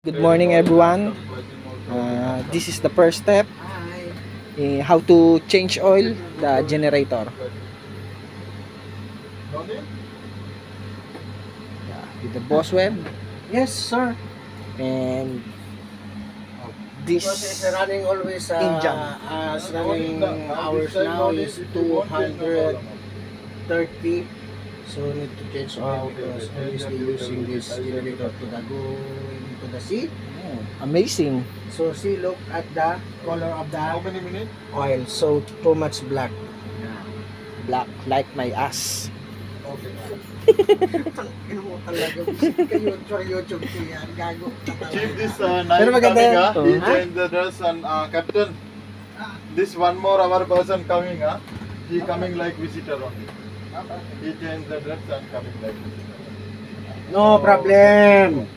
Good morning everyone. This is the first step in how to change oil the generator. With the Boswell. Yes, sir. And this Because it's running always Indian. running hours now is 230. So need to change oil because obviously using this generator to the go into the sea. Amazing. So see, look at the color of the oil. So too much black. Black like my ass. Ano mo talaga? Kayo sa YouTube ko yan. Gago. Chief, this Pero night maganda coming, yan. he changed the dress and captain, this one more our person coming, he coming like visitor only. He changed the dress and coming like visitor. No problem.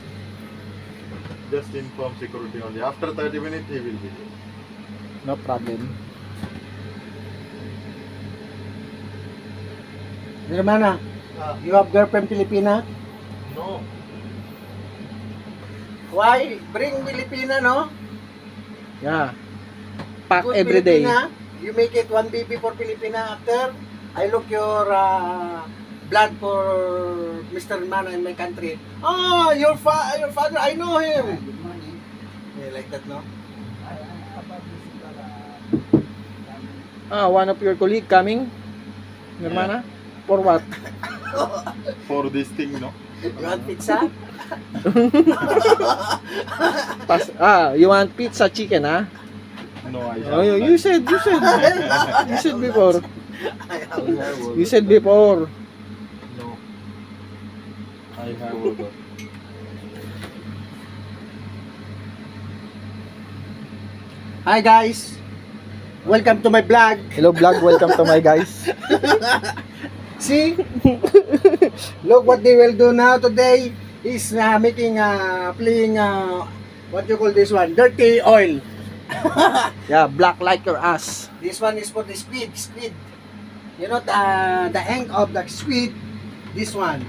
Just inform security only. After 30 minutes he will be there. No problem. Hermana, you have girlfriend Filipina? No. Why? Bring Filipina, no? Yeah. Pack Good every day. Filipina. You make it 1 BB for Filipina. After, I look your blood for Mr. Mana in my country. Oh, your father, I know him. Good morning. Yeah, like that, no? One of your colleague coming, Nirmana? For what? For this thing, no? You want pizza? You want pizza chicken, huh? No, I Oh, you said before. You said before. No. I have order. Hi guys. Welcome to my vlog. Hello vlog, welcome to my guys. See? Look what they will do now today is making playing what you call this one? Dirty oil. Yeah, black like your ass. This one is for the squid. You know the end of the squid. This one.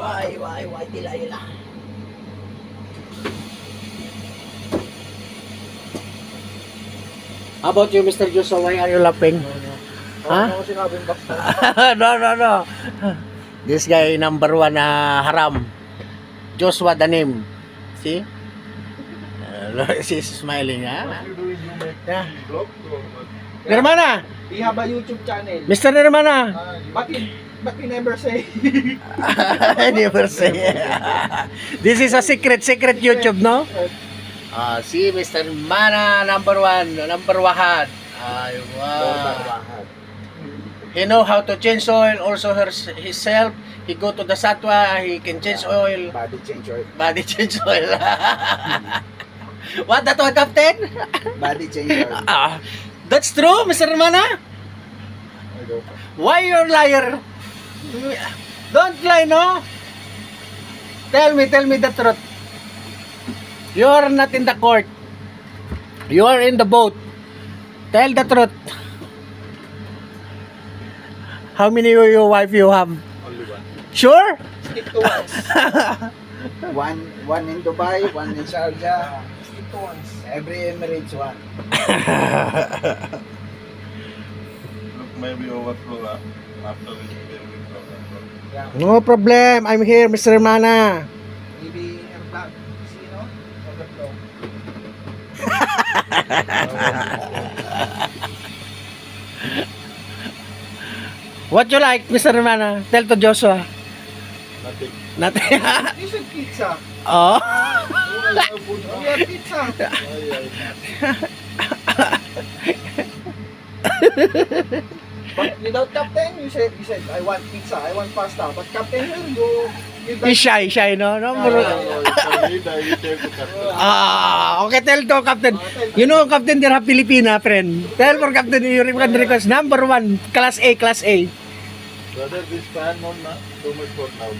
Why, tila. How about you, Mr. Joshua? Why are you laughing? Huh? No. This guy number one haram. Joshua the name. See? She's smiling, huh? What you doing? You make Yeah. vlog? Nirmana! We have a YouTube channel. Mr. Nirmana! But we never say. Never say. This is a secret YouTube, no? See, Mr. Mana, number one. Ay, wow. He know how to change oil, also himself. He go to the satwa, he can change oil. Body change oil. What that one, Captain? Body change oil. That's true, Mr. Mana? I don't know. Why you're liar? Don't lie, no? Tell me the truth. You're not in the court. You are in the boat. Tell the truth. How many your wife you have? Only one. Sure? Stick to once. One in Dubai, one in Sharjah, Stick to once. every Emirates one. Look, maybe overflow after this there will be problem. No problem. I'm here, Mr. Mana. Maybe your vlog. See, no? Overflow. What you like, Mr. Mana? Tell to Joshua. Nothing. Nothing. You said pizza. Oh. We have pizza. But without captain, you said I want pizza, I want pasta. But captain, you He's shy, no? No, No, if I need, I will tell to captain. Okay, tell to Captain. You know, Captain, they're a Filipina, friend. Tell for Captain, you can request number one, class A. Brother, this fan on, too much for now.